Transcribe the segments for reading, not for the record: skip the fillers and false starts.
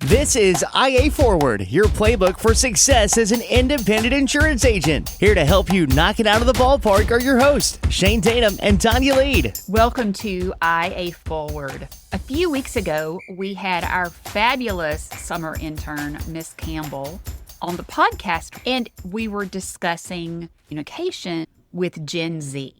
This is IA Forward, your playbook for success as an independent insurance agent. Here to help you knock it out of the ballpark are your hosts, Shane Tatum and Tanya Lead. Welcome to IA Forward. A few weeks ago, we had our fabulous summer intern, Miss Campbell, on the podcast, and we were discussing communication with Gen Z.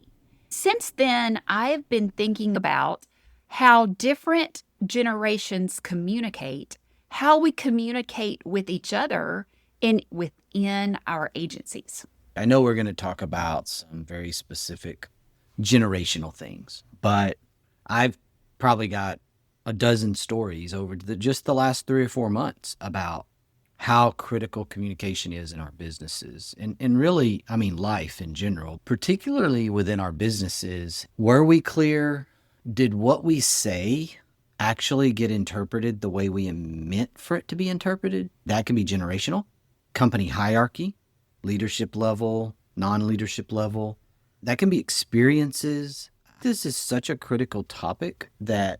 Since then, I've been thinking about how different generations communicate, how we communicate with each other and within our agencies. I know we're going to talk about some very specific generational things, but I've probably got a dozen stories over just the last 3 or 4 months about how critical communication is in our businesses and really, I mean, life in general, particularly within our businesses. Were we clear? Did what we say actually get interpreted the way we meant for it to be interpreted? That can be generational, company hierarchy, leadership level, non-leadership level. That can be experiences. This is such a critical topic that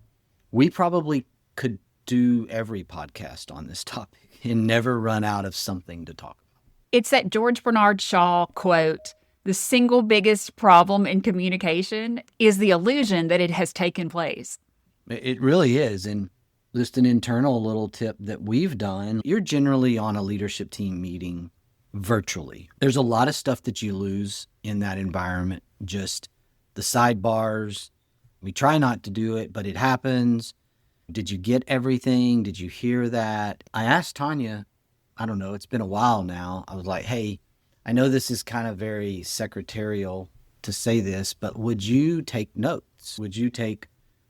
we probably could do every podcast on this topic and never run out of something to talk about. It's that George Bernard Shaw quote, "The single biggest problem in communication is the illusion that it has taken place." It really is. And just an internal little tip that we've done, you're generally on a leadership team meeting virtually. There's a lot of stuff that you lose in that environment, just the sidebars. We try not to do it, but it happens. Did you get everything? Did you hear that? I asked Tanya, I don't know, it's been a while now. I was like, hey, I know this is kind of very secretarial to say this, but would you take notes? Would you take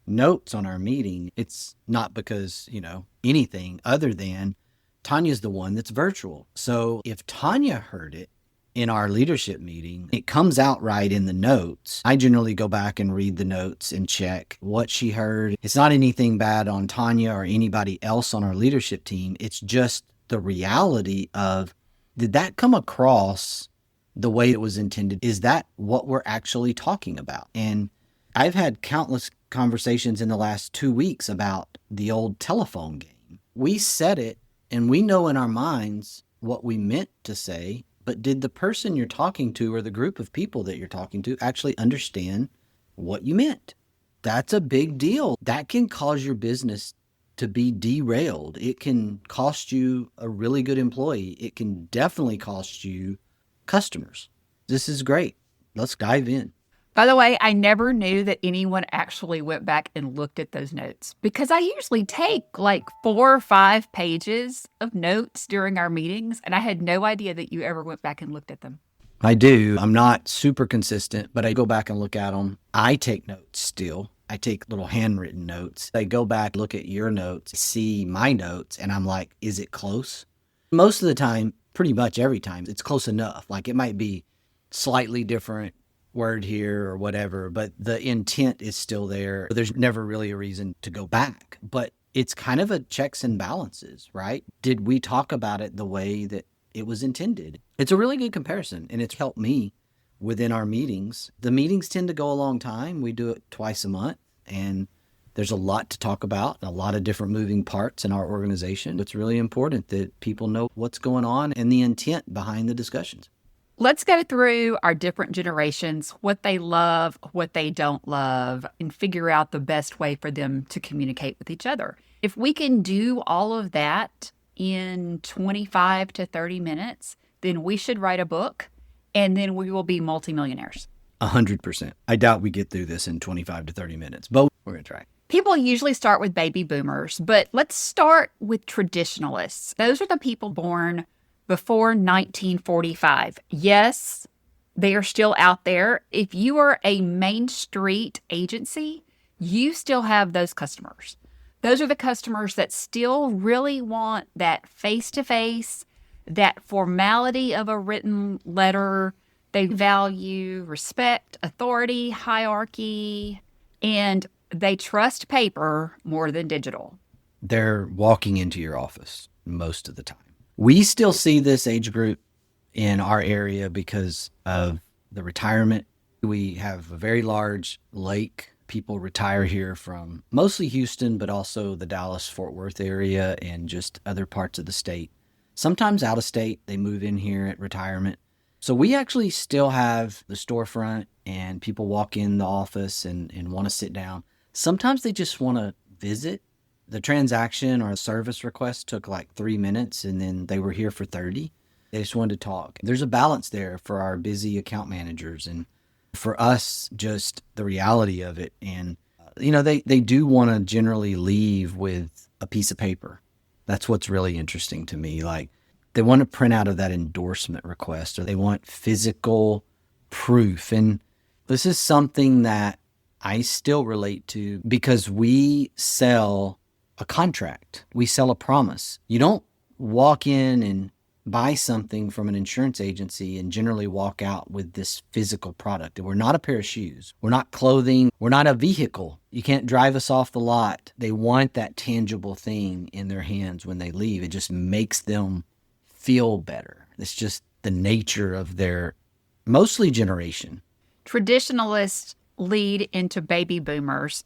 notes on our meeting? It's not because, anything other than Tanya's the one that's virtual. So if Tanya heard it in our leadership meeting, it comes out right in the notes. I generally go back and read the notes and check what she heard. It's not anything bad on Tanya or anybody else on our leadership team. It's just the reality of, did that come across the way it was intended? Is that what we're actually talking about? And I've had countless conversations in the last 2 weeks about the old telephone game. We said it and we know in our minds what we meant to say, but did the person you're talking to or the group of people that you're talking to actually understand what you meant? That's a big deal. That can cause your business to be derailed. It can cost you a really good employee. It can definitely cost you customers. This is great. Let's dive in. By the way, I never knew that anyone actually went back and looked at those notes because I usually take like 4 or 5 pages of notes during our meetings, and I had no idea that you ever went back and looked at them. I do. I'm not super consistent, but I go back and look at them. I take notes still. I take little handwritten notes. I go back, look at your notes, see my notes, and I'm like, is it close? Most of the time, pretty much every time, it's close enough. Like it might be slightly different word here or whatever, but the intent is still there. There's never really a reason to go back, but it's kind of a checks and balances, right? Did we talk about it the way that it was intended? It's a really good comparison, and it's helped me within our meetings. The meetings tend to go a long time. We do it twice a month, and there's a lot to talk about, a lot of different moving parts in our organization. It's really important that people know what's going on and the intent behind the discussions. Let's go through our different generations, what they love, what they don't love, and figure out the best way for them to communicate with each other. If we can do all of that in 25 to 30 minutes, then we should write a book, and then we will be multimillionaires. 100%. I doubt we get through this in 25 to 30 minutes, but we're going to try. People usually start with baby boomers, but let's start with traditionalists. Those are the people born before 1945. Yes, they are still out there. If you are a Main Street agency, you still have those customers. Those are the customers that still really want that face-to-face, that formality of a written letter. They value respect, authority, hierarchy, and they trust paper more than digital. They're walking into your office most of the time. We still see this age group in our area because of the retirement. We have a very large lake People retire here from mostly Houston, but also the Dallas-Fort Worth area and just other parts of the state. Sometimes out of state, they move in here at retirement. So we actually still have the storefront and people walk in the office and want to sit down. Sometimes they just want to visit. The transaction or service request took like 3 minutes and then they were here for 30. They just wanted to talk. There's a balance there for our busy account managers and for us, just the reality of it. And, they do want to generally leave with a piece of paper. That's what's really interesting to me. Like, they want to print out of that endorsement request or they want physical proof. And this is something that I still relate to because we sell a contract. We sell a promise. You don't walk in and buy something from an insurance agency and generally walk out with this physical product. We're not a pair of shoes. We're not clothing. We're not a vehicle. You can't drive us off the lot. They want that tangible thing in their hands when they leave. It just makes them feel better. It's just the nature of their mostly generation. Traditionalists lead into baby boomers.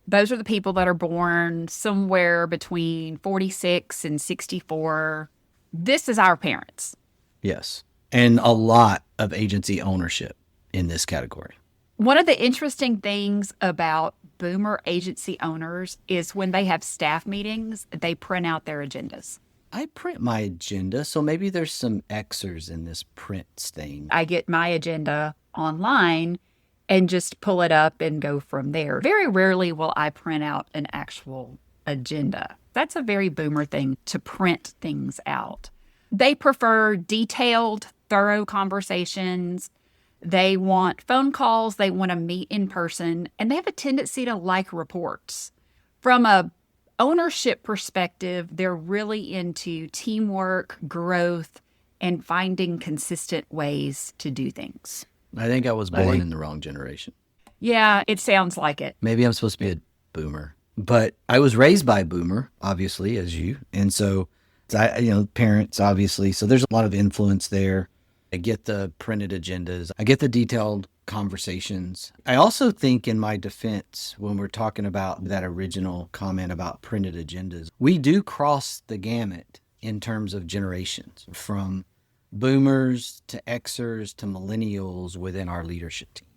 Those are the people that are born somewhere between 46 and 64. This is our parents. Yes. And a lot of agency ownership in this category. One of the interesting things about boomer agency owners is when they have staff meetings, they print out their agendas. I print my agenda, so maybe there's some Xers in this print stain. I get my agenda online and just pull it up and go from there. Very rarely will I print out an actual agenda. That's a very boomer thing, to print things out. They prefer detailed, thorough conversations. They want phone calls. They want to meet in person, and they have a tendency to like reports. From a ownership perspective, they're really into teamwork, growth, and finding consistent ways to do things. I think I was born in the wrong generation. Yeah, it sounds like it. Maybe I'm supposed to be a boomer, but I was raised by a boomer, obviously, as you. And so, parents, obviously. So there's a lot of influence there. I get the printed agendas. I get the detailed conversations. I also think, in my defense, when we're talking about that original comment about printed agendas, we do cross the gamut in terms of generations, from boomers to Xers to millennials within our leadership team.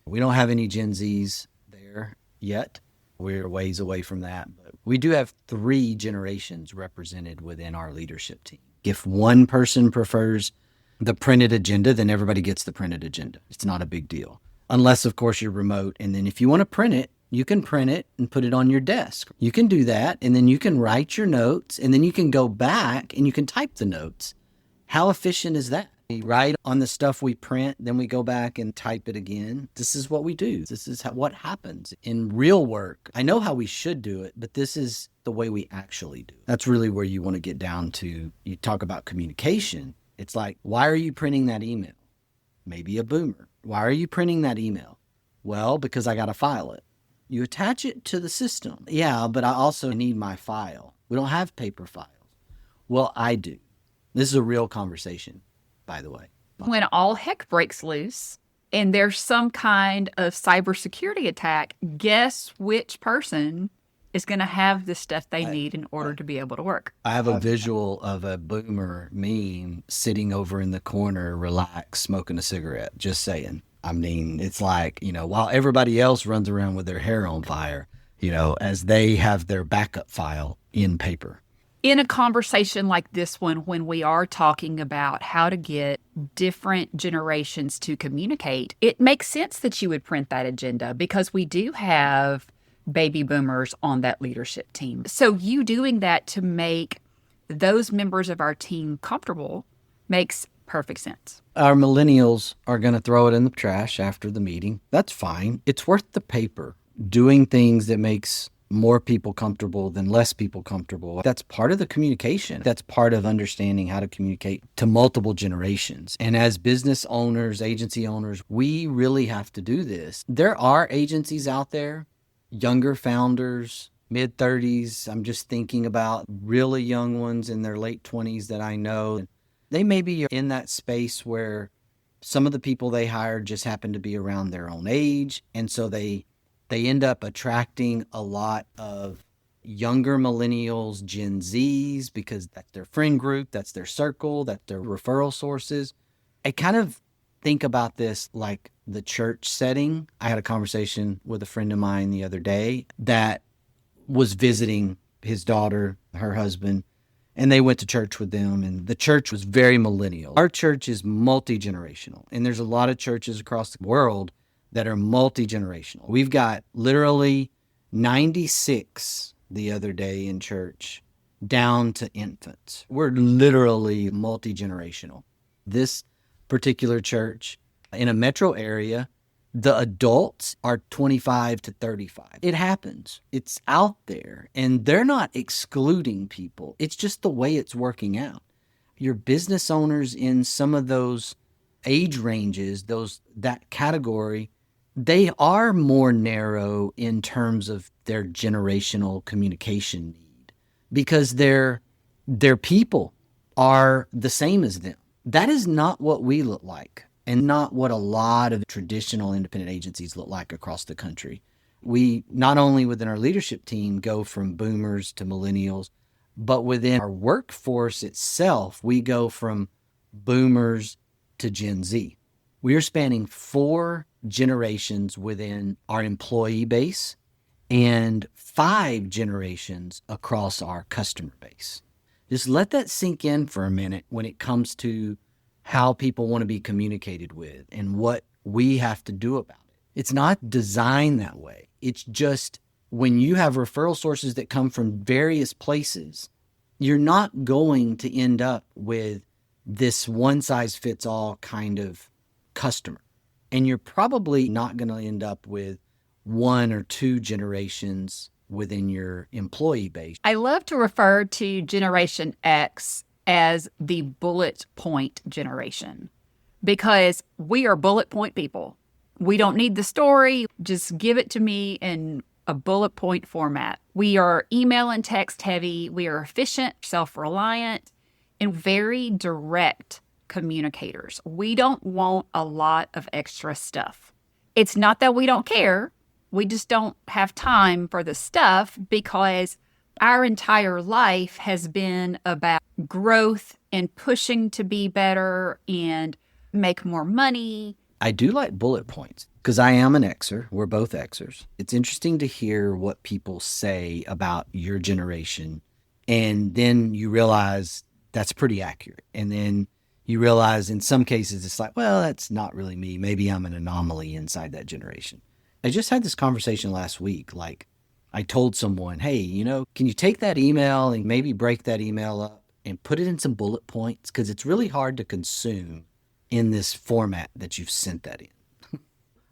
We don't have any Gen Zs there yet. We're ways away from that. But we do have 3 generations represented within our leadership team. If one person prefers the printed agenda, then everybody gets the printed agenda. It's not a big deal. Unless, of course, you're remote. And then if you want to print it, you can print it and put it on your desk. You can do that. And then you can write your notes. And then you can go back and you can type the notes. How efficient is that? We write on the stuff we print, then we go back and type it again. This is what we do. This is what happens in real work. I know how we should do it, but this is the way we actually do it. That's really where you want to get down to. You talk about communication. It's like, why are you printing that email? Maybe a boomer. Why are you printing that email? Well, because I got to file it. You attach it to the system. Yeah, but I also need my file. We don't have paper files. Well, I do. This is a real conversation, by the way. When all heck breaks loose and there's some kind of cybersecurity attack, guess which person is going to have the stuff they need in order to be able to work? I have a visual of a boomer meme sitting over in the corner, relaxed, smoking a cigarette, just saying. I mean, it's like, while everybody else runs around with their hair on fire, as they have their backup file in paper. In a conversation like this one, when we are talking about how to get different generations to communicate, it makes sense that you would print that agenda because we do have baby boomers on that leadership team. So you doing that to make those members of our team comfortable makes perfect sense. Our millennials are going to throw it in the trash after the meeting. That's fine. It's worth the paper. Doing things that makes more people comfortable than less people comfortable. That's part of the communication. That's part of understanding how to communicate to multiple generations. And as business owners, agency owners, we really have to do this. There are agencies out there, younger founders, mid-30s. I'm just thinking about really young ones in their late 20s that I know. They maybe are in that space where some of the people they hired just happen to be around their own age. And so they They end up attracting a lot of younger millennials, Gen Zs, because that's their friend group, that's their circle, that's their referral sources. I kind of think about this like the church setting. I had a conversation with a friend of mine the other day that was visiting his daughter, her husband, and they went to church with them, and the church was very millennial. Our church is multi-generational, and there's a lot of churches across the world that are multi-generational. We've got literally 96 the other day in church, down to infants. We're literally multi-generational. This particular church in a metro area, the adults are 25 to 35. It happens. It's out there, and they're not excluding people. It's just the way it's working out. Your business owners in some of those age ranges, that category, they are more narrow in terms of their generational communication need because their people are the same as them. That is not what we look like and not what a lot of traditional independent agencies look like across the country. We, not only within our leadership team, go from boomers to millennials, but within our workforce itself, we go from boomers to Gen Z. We are spanning 4 generations within our employee base and 5 generations across our customer base. Just let that sink in for a minute when it comes to how people want to be communicated with and what we have to do about it. It's not designed that way. It's just when you have referral sources that come from various places, you're not going to end up with this one-size-fits-all kind of customer. And you're probably not going to end up with 1 or 2 generations within your employee base. I love to refer to Generation X as the bullet point generation because we are bullet point people. We don't need the story. Just give it to me in a bullet point format. We are email and text heavy. We are efficient, self-reliant, and very direct communicators. We don't want a lot of extra stuff. It's not that we don't care. We just don't have time for the stuff because our entire life has been about growth and pushing to be better and make more money. I do like bullet points because I am an Xer. We're both Xers. It's interesting to hear what people say about your generation. And then you realize that's pretty accurate. And then you realize in some cases, it's like, well, that's not really me. Maybe I'm an anomaly inside that generation. I just had this conversation last week. Like I told someone, hey, can you take that email and maybe break that email up and put it in some bullet points? Because it's really hard to consume in this format that you've sent that in.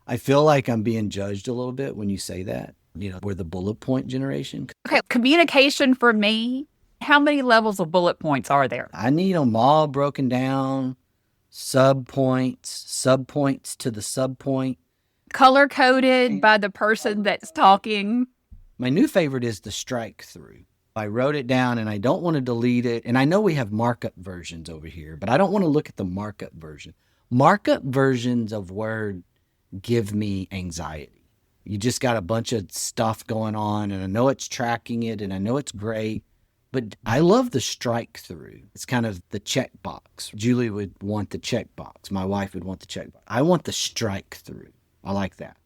I feel like I'm being judged a little bit when you say that. We're the bullet point generation. Okay, communication for me, how many levels of bullet points are there? I need them all broken down, subpoints to the subpoint. Color coded by the person that's talking. My new favorite is the strike through. I wrote it down and I don't want to delete it. And I know we have markup versions over here, but I don't want to look at the markup version. Markup versions of Word give me anxiety. You just got a bunch of stuff going on and I know it's tracking it and I know it's great, but I love the strike through. It's kind of the check box. Julie would want the check box. My wife would want the check box. I want the strike through. I like that.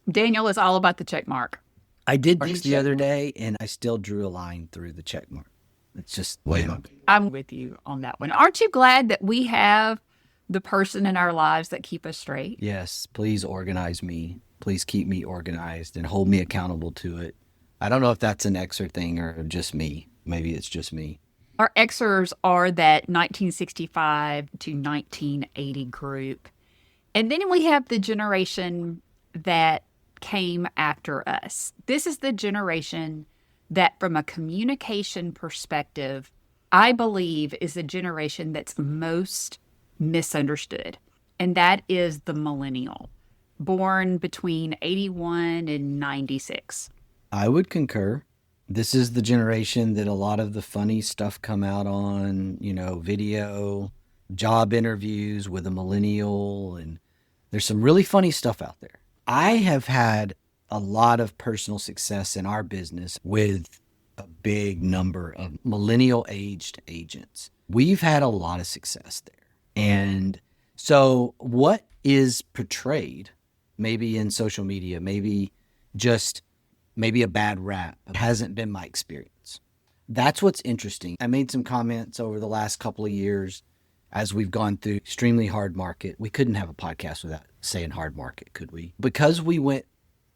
Daniel is all about the check mark. I did this the other day, and I still drew a line through the check mark. It's just way up. I'm with you on that one. Aren't you glad that we have the person in our lives that keep us straight? Yes, please organize me. Please keep me organized and hold me accountable to it. I don't know if that's an Xer thing or just me. Maybe it's just me. Our Xers are that 1965 to 1980 group. And then we have the generation that came after us. This is the generation that, from a communication perspective, I believe is the generation that's most misunderstood. And that is the millennial, born between 81 and 96. I would concur. This is the generation that a lot of the funny stuff come out on, video, job interviews with a millennial, and there's some really funny stuff out there. I have had a lot of personal success in our business with a big number of millennial aged agents. We've had a lot of success there. And so what is portrayed, maybe in social media, maybe a bad rap, hasn't been my experience. That's what's interesting. I made some comments over the last couple of years as we've gone through extremely hard market. We couldn't have a podcast without saying hard market, could we? Because we went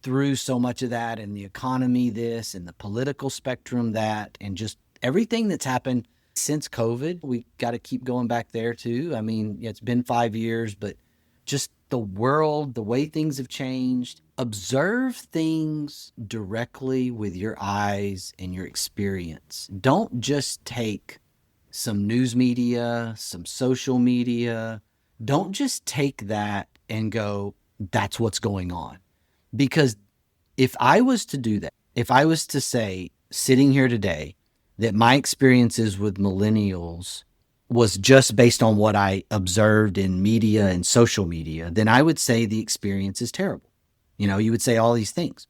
through so much of that, and the economy this, and the political spectrum that, and just everything that's happened since COVID. We got to keep going back there too. I mean, it's been 5 years, but just the world, the way things have changed. Observe things directly with your eyes and your experience. Don't just take some news media, some social media. Don't just take that and go, that's what's going on. Because if I was to do that, if I was to say, sitting here today, that my experiences with millennials was just based on what I observed in media and social media, then I would say the experience is terrible. You would say all these things.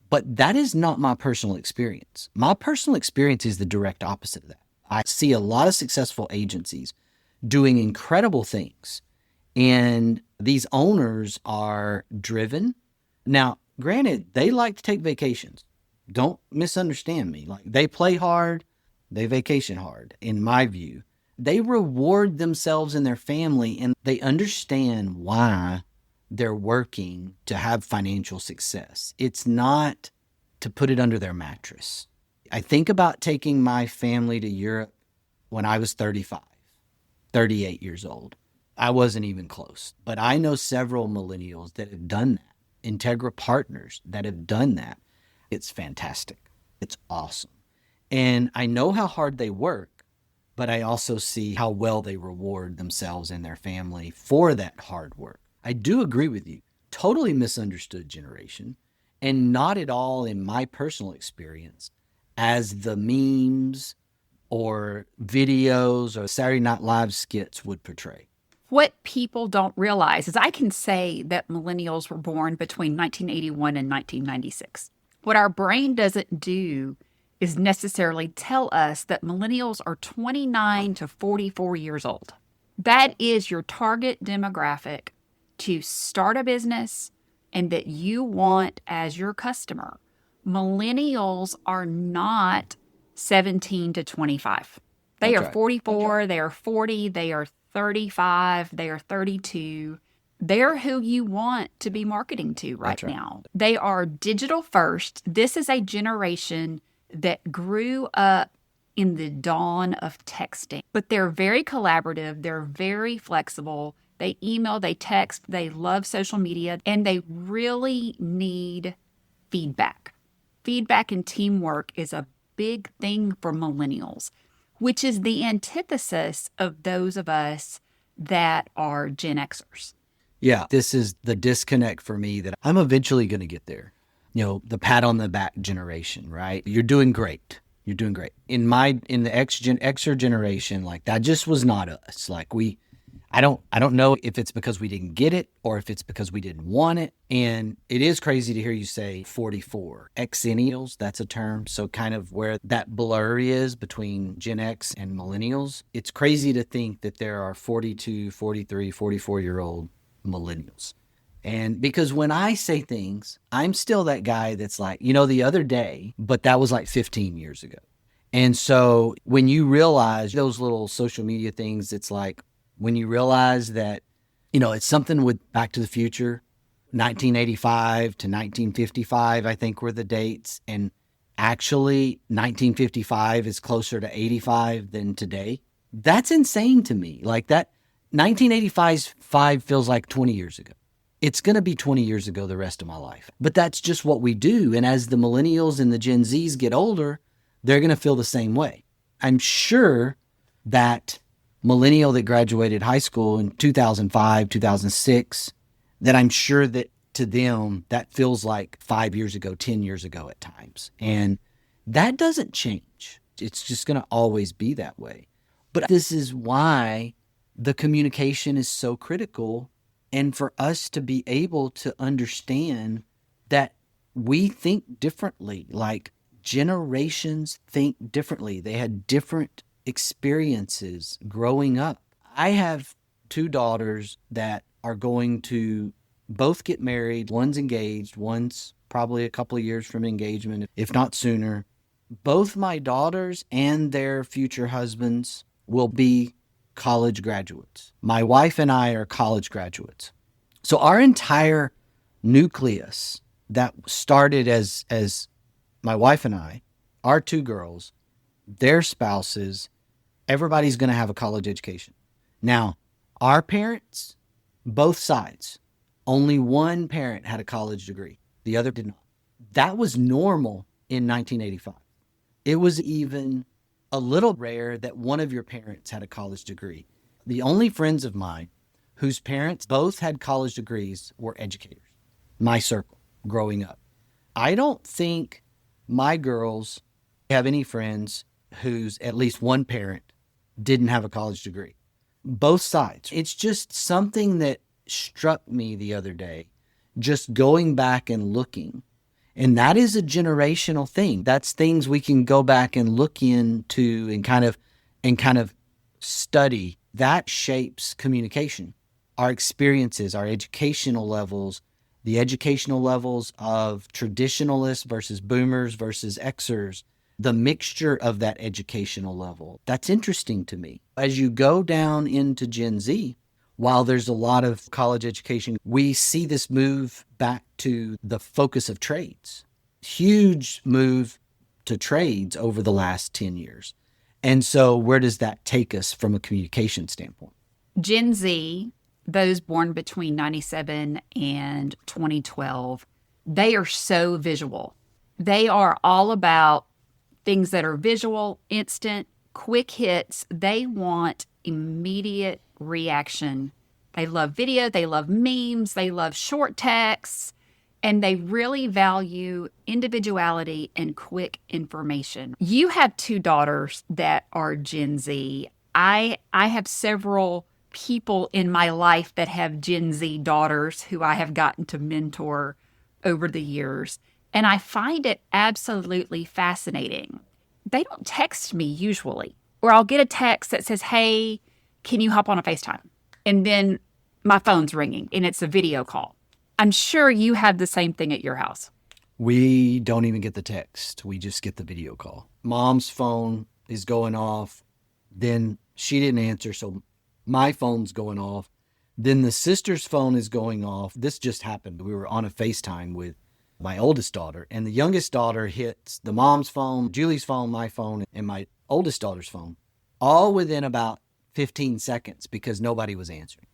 But that is not my personal experience. My personal experience is the direct opposite of that. I see a lot of successful agencies doing incredible things. And these owners are driven. Now, granted, they like to take vacations. Don't misunderstand me. Like, they play hard, they vacation hard, in my view. They reward themselves and their family, and they understand why they're working to have financial success. It's not to put it under their mattress. I think about taking my family to Europe when I was 35, 38 years old. I wasn't even close, but I know several millennials that have done that, Integra partners that have done that. It's fantastic. It's awesome. And I know how hard they work, but I also see how well they reward themselves and their family for that hard work. I do agree with you. Totally misunderstood generation, and not at all in my personal experience as the memes or videos or Saturday Night Live skits would portray. What people don't realize is I can say that millennials were born between 1981 and 1996. What our brain doesn't do is necessarily tell us that millennials are 29 to 44 years old. That is your target demographic to start a business and that you want as your customer. Millennials are not 17 to 25. They That's are right. 44, they are 40, they are 35, they are 32. They're who you want to be marketing to right now. They are digital first. This is a generation that grew up in the dawn of texting, but they're very collaborative. They're very flexible. They email, they text, they love social media, and they really need feedback. Feedback and teamwork is a big thing for millennials, which is the antithesis of those of us that are Gen Xers. Yeah, this is the disconnect for me that I'm eventually going to get there. The pat on the back generation, right? You're doing great. You're doing great. In the Xer generation, like, that just was not us. Like, I don't know if it's because we didn't get it or if it's because we didn't want it. And it is crazy to hear you say 44. Xennials, that's a term. So kind of where that blur is between Gen X and millennials. It's crazy to think that there are 42, 43, 44-year-old millennials. And because when I say things, I'm still that guy that's like, the other day, but that was like 15 years ago. And so when you realize those little social media things, it's like, when you realize that, it's something with Back to the Future, 1985 to 1955, I think were the dates. And actually 1955 is closer to 85 than today. That's insane to me. Like, that 1985 feels like 20 years ago. It's going to be 20 years ago the rest of my life. But that's just what we do. And as the millennials and the Gen Zs get older, they're going to feel the same way. I'm sure that millennial that graduated high school in 2005, 2006, that I'm sure that to them, that feels like 5 years ago, 10 years ago at times. And that doesn't change. It's just going to always be that way. But this is why the communication is so critical. And for us to be able to understand that we think differently. Like generations think differently. They had different experiences growing up. I have two daughters that are going to both get married. One's engaged, one's probably a couple of years from engagement, if not sooner. Both my daughters and their future husbands will be college graduates. My wife and I are college graduates. So our entire nucleus that started as my wife and I, our two girls, their spouses, everybody's going to have a college education. Now, our parents, both sides, only one parent had a college degree. The other did not. That was normal in 1985. It was even a little rare that one of your parents had a college degree. The only friends of mine whose parents both had college degrees were educators. My circle growing up. I don't think my girls have any friends whose at least one parent didn't have a college degree. Both sides. It's just something that struck me the other day, just going back and looking. And that is a generational thing. That's things we can go back and look into and kind of study. That shapes communication, our experiences, our educational levels, the educational levels of traditionalists versus boomers versus Xers, the mixture of that educational level. That's interesting to me. As you go down into Gen Z, while there's a lot of college education, we see this move back to the focus of trades. Huge move to trades over the last 10 years. And so where does that take us from a communication standpoint? Gen Z, those born between 97 and 2012, they are so visual. They are all about things that are visual, instant, quick hits. They want immediate reaction. They love video, they love memes, they love short texts, and they really value individuality and quick information. You have two daughters that are Gen Z. I have several people in my life that have Gen Z daughters who I have gotten to mentor over the years, and I find it absolutely fascinating. They don't text me usually, or I'll get a text that says, "Hey, can you hop on a FaceTime?" And then my phone's ringing and it's a video call. I'm sure you have the same thing at your house. We don't even get the text. We just get the video call. Mom's phone is going off. Then she didn't answer, so my phone's going off. Then the sister's phone is going off. This just happened. We were on a FaceTime with my oldest daughter, and the youngest daughter hits the mom's phone, Julie's phone, my phone, and my oldest daughter's phone, all within about 15 seconds because nobody was answering.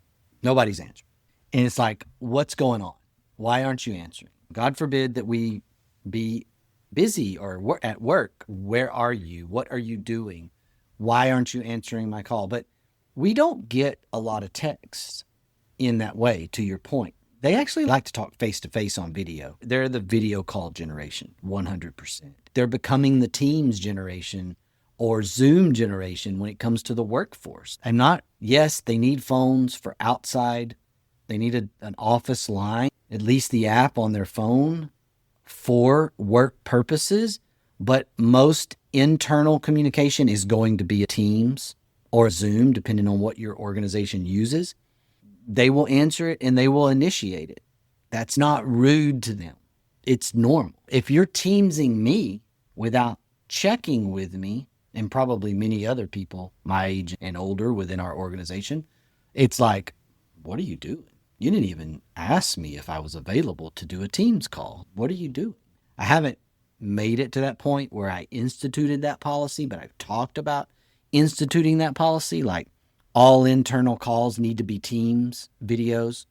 Nobody's answering. And it's like, what's going on? Why aren't you answering? God forbid that we be busy or at work. Where are you? What are you doing? Why aren't you answering my call? But we don't get a lot of texts in that way, to your point. They actually like to talk face-to-face on video. They're the video call generation, 100%. They're becoming the Teams generation or Zoom generation when it comes to the workforce. Yes, they need phones for outside. They need an office line, at least the app on their phone for work purposes. But most internal communication is going to be a Teams or Zoom, depending on what your organization uses. They will answer it and they will initiate it. That's not rude to them. It's normal. If you're Teamsing me without checking with me, and probably many other people my age and older within our organization, it's like, what are you doing? You didn't even ask me if I was available to do a Teams call. What are you doing? I haven't made it to that point where I instituted that policy, but I've talked about instituting that policy, like all internal calls need to be Teams videos,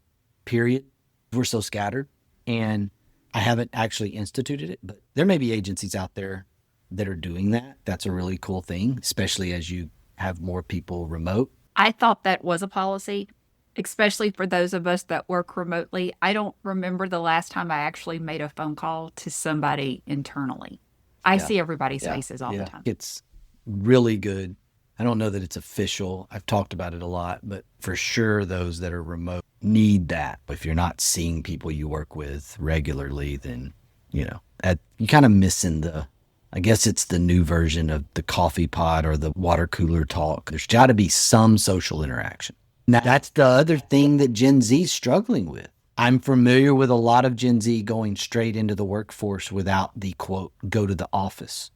period. We're so scattered, and I haven't actually instituted it, but there may be agencies out there that are doing that. That's a really cool thing, especially as you have more people remote. I thought that was a policy, especially for those of us that work remotely. I don't remember the last time I actually made a phone call to somebody internally. I see everybody's faces all the time. It's really good. I don't know that it's official. I've talked about it a lot, but for sure those that are remote need that. If you're not seeing people you work with regularly, then You kind of missing I guess it's the new version of the coffee pot or the water cooler talk. There's got to be some social interaction. Now, that's the other thing that Gen Z is struggling with. I'm familiar with a lot of Gen Z going straight into the workforce without the quote, go to the office.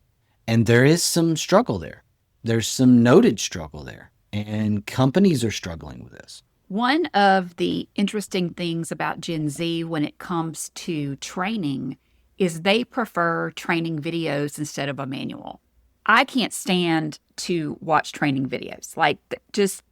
And there is some struggle there. There's some noted struggle there. And companies are struggling with this. One of the interesting things about Gen Z when it comes to training is they prefer training videos instead of a manual. I can't stand to watch training videos. Like, just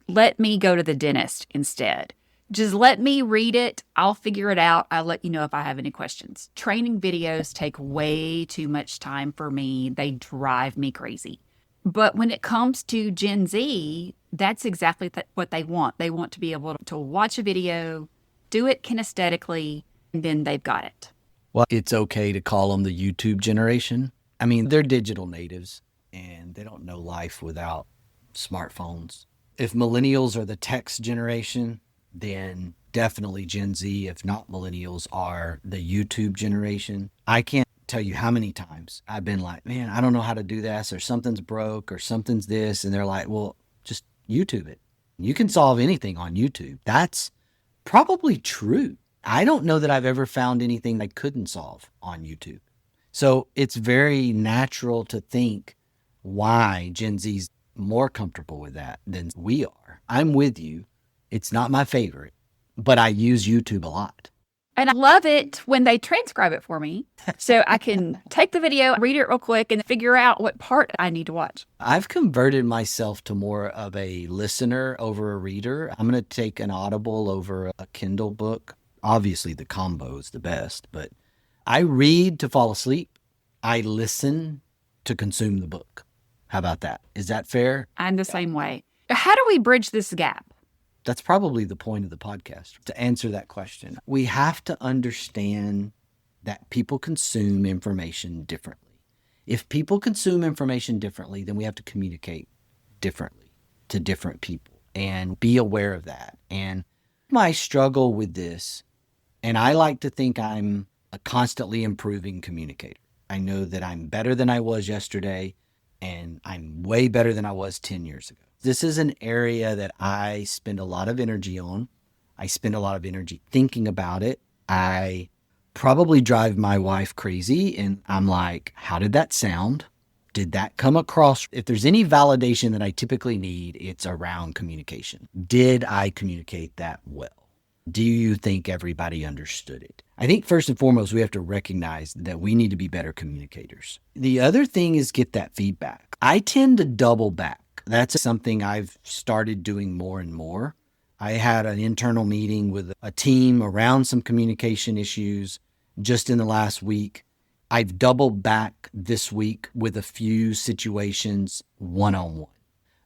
let me go to the dentist instead. Just let me read it. I'll figure it out. I'll let you know if I have any questions. Training videos take way too much time for me. They drive me crazy. But when it comes to Gen Z, that's exactly what they want. They want to be able to watch a video, do it kinesthetically, and then they've got it. Well, it's okay to call them the YouTube generation. I mean, they're digital natives and they don't know life without smartphones. If millennials are the text generation, then definitely Gen Z, if not millennials, are the YouTube generation. I can't tell you how many times I've been like, man, I don't know how to do this, or something's broke, or something's this. And they're like, well, just YouTube it. You can solve anything on YouTube. That's probably true. I don't know that I've ever found anything I couldn't solve on YouTube. So it's very natural to think why Gen Z's more comfortable with that than we are. I'm with you. It's not my favorite, but I use YouTube a lot. And I love it when they transcribe it for me so I can take the video, read it real quick, and figure out what part I need to watch. I've converted myself to more of a listener over a reader. I'm going to take an Audible over a Kindle book. Obviously, the combo is the best, but I read to fall asleep. I listen to consume the book. How about that? Is that fair? I'm the same way. How do we bridge this gap? That's probably the point of the podcast, to answer that question. We have to understand that people consume information differently. If people consume information differently, then we have to communicate differently to different people and be aware of that. And my struggle with this, and I like to think I'm a constantly improving communicator. I know that I'm better than I was yesterday, and I'm way better than I was 10 years ago. This is an area that I spend a lot of energy on. I spend a lot of energy thinking about it. I probably drive my wife crazy, and I'm like, how did that sound? Did that come across? If there's any validation that I typically need, it's around communication. Did I communicate that well? Do you think everybody understood it? I think first and foremost, we have to recognize that we need to be better communicators. The other thing is get that feedback. I tend to double back. That's something I've started doing more and more. I had an internal meeting with a team around some communication issues just in the last week. I've doubled back this week with a few situations one-on-one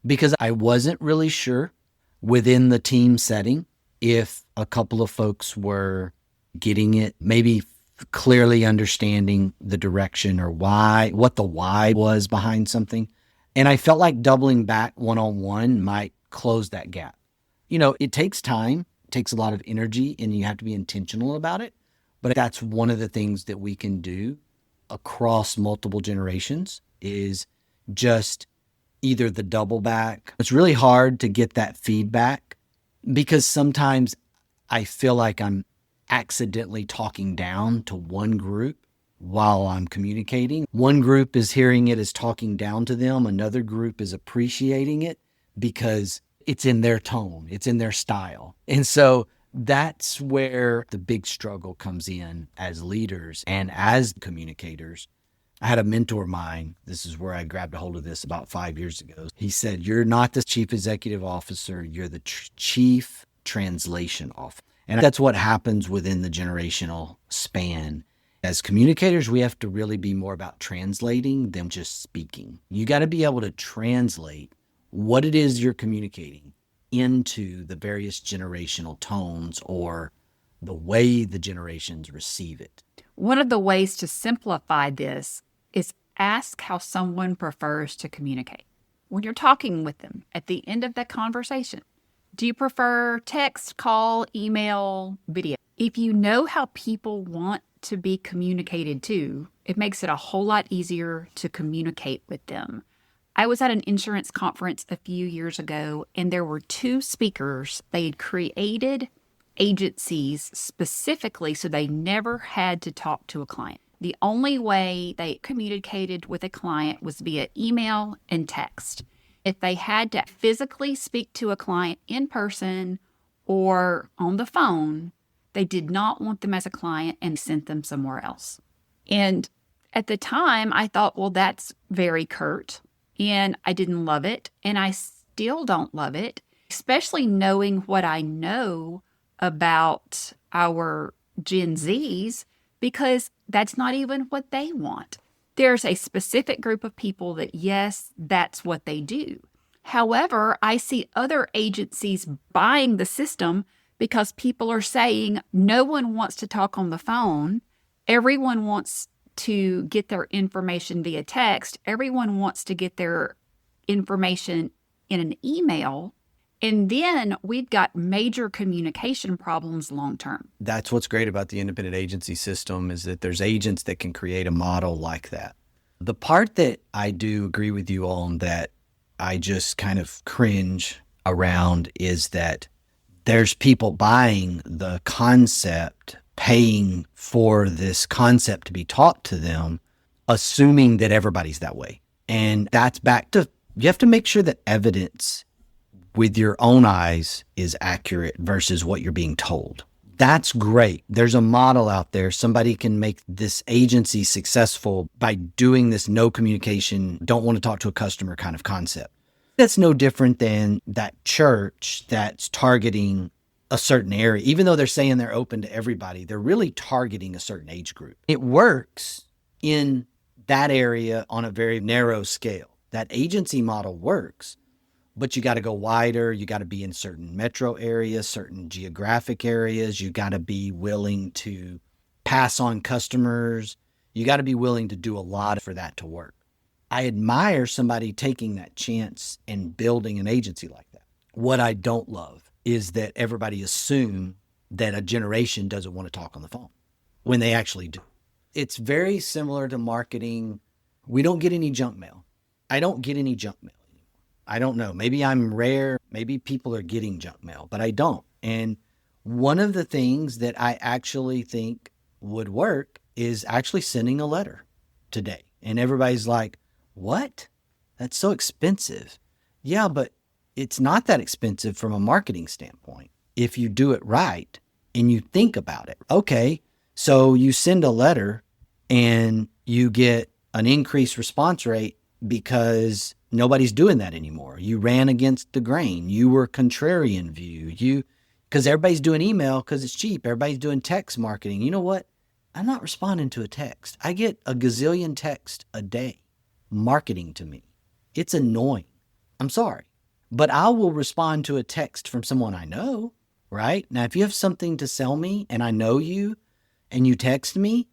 because I wasn't really sure within the team setting if a couple of folks were getting it, maybe clearly understanding the direction or why, what the why was behind something. And I felt like doubling back one-on-one might close that gap. You know, it takes time, it takes a lot of energy, and you have to be intentional about it. But that's one of the things that we can do across multiple generations is just either the double back. It's really hard to get that feedback because sometimes I feel like I'm accidentally talking down to one group while I'm communicating. One group is hearing it as talking down to them. Another group is appreciating it because it's in their tone, it's in their style. And so that's where the big struggle comes in as leaders and as communicators. I had a mentor of mine. This is where I grabbed a hold of this about 5 years ago. He said, you're not the chief executive officer, you're the chief translation officer. And that's what happens within the generational span. As communicators, we have to really be more about translating than just speaking. You got to be able to translate what it is you're communicating into the various generational tones or the way the generations receive it. One of the ways to simplify this is ask how someone prefers to communicate. When you're talking with them at the end of that conversation, do you prefer text, call, email, video? If you know how people want to be communicated to. It makes it a whole lot easier to communicate with them. I was at an insurance conference a few years ago, and there were two speakers. They had created agencies specifically so they never had to talk to a client. The only way they communicated with a client was via email and text. If they had to physically speak to a client in person or on the phone, they did not want them as a client and sent them somewhere else. And at the time, I thought, well, that's very curt. And I didn't love it. And I still don't love it, especially knowing what I know about our Gen Zs, because that's not even what they want. There's a specific group of people that, yes, that's what they do. However, I see other agencies buying the system because people are saying no one wants to talk on the phone. Everyone wants to get their information via text. Everyone wants to get their information in an email. And then we've got major communication problems long term. That's what's great about the independent agency system is that there's agents that can create a model like that. The part that I do agree with you on that I just kind of cringe around is that there's people buying the concept, paying for this concept to be taught to them, assuming that everybody's that way. And that's back to, you have to make sure that evidence with your own eyes is accurate versus what you're being told. That's great. There's a model out there. Somebody can make this agency successful by doing this no communication, don't want to talk to a customer kind of concept. That's no different than that church that's targeting a certain area. Even though they're saying they're open to everybody, they're really targeting a certain age group. It works in that area on a very narrow scale. That agency model works, but you got to go wider. You got to be in certain metro areas, certain geographic areas. You got to be willing to pass on customers. You got to be willing to do a lot for that to work. I admire somebody taking that chance and building an agency like that. What I don't love is that everybody assume that a generation doesn't want to talk on the phone when they actually do. It's very similar to marketing. We don't get any junk mail. I don't get any junk mail anymore. I don't know. Maybe I'm rare. Maybe people are getting junk mail, but I don't. And one of the things that I actually think would work is actually sending a letter today. And everybody's like, what? That's so expensive. Yeah, but it's not that expensive from a marketing standpoint. If you do it right and you think about it. Okay, so you send a letter and you get an increased response rate because nobody's doing that anymore. You ran against the grain. You were contrarian view. Because everybody's doing email because it's cheap. Everybody's doing text marketing. You know what? I'm not responding to a text. I get a gazillion texts a day marketing to me. It's annoying. I'm sorry. But I will respond to a text from someone I know, right? Now, if you have something to sell me and I know you and you text me,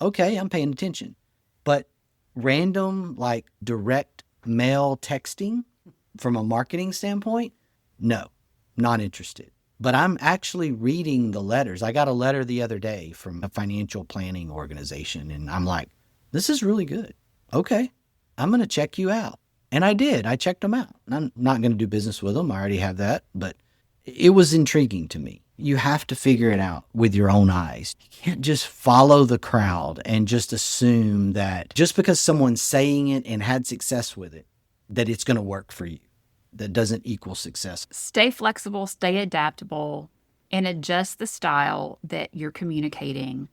okay, I'm paying attention. But random, like direct mail texting from a marketing standpoint, no, not interested. But I'm actually reading the letters. I got a letter the other day from a financial planning organization, and I'm like, this is really good. Okay, I'm going to check you out. And I did. I checked them out. I'm not going to do business with them. I already have that. But it was intriguing to me. You have to figure it out with your own eyes. You can't just follow the crowd and just assume that just because someone's saying it and had success with it, that it's going to work for you. That doesn't equal success. Stay flexible, stay adaptable, and adjust the style that you're communicating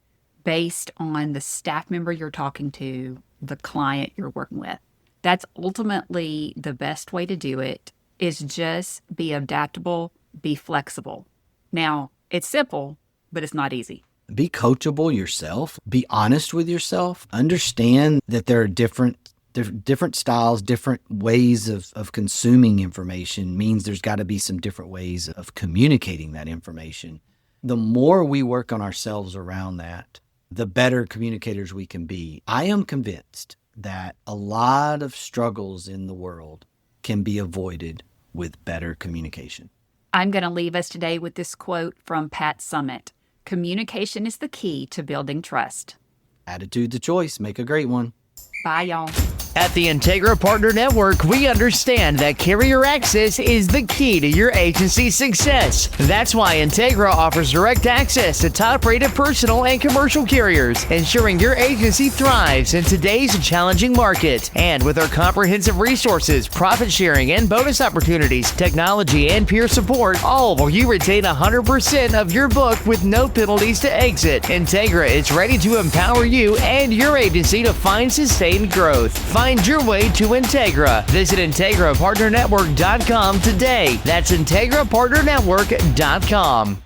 based on the staff member you're talking to, the client you're working with. That's ultimately the best way to do it, is just be adaptable, be flexible. Now, it's simple, but it's not easy. Be coachable yourself. Be honest with yourself. Understand that there are different styles, different ways of consuming information means there's got to be some different ways of communicating that information. The more we work on ourselves around that, the better communicators we can be. I am convinced that a lot of struggles in the world can be avoided with better communication. I'm going to leave us today with this quote from Pat Summitt. Communication is the key to building trust. Attitude's a choice. Make a great one. Bye, y'all. At the Integra Partner Network, we understand that carrier access is the key to your agency's success. That's why Integra offers direct access to top-rated personal and commercial carriers, ensuring your agency thrives in today's challenging market. And with our comprehensive resources, profit sharing and bonus opportunities, technology and peer support, all while you retain 100% of your book with no penalties to exit, Integra is ready to empower you and your agency to find sustained growth. Find your way to Integra. Visit IntegraPartnerNetwork.com today. That's IntegraPartnerNetwork.com.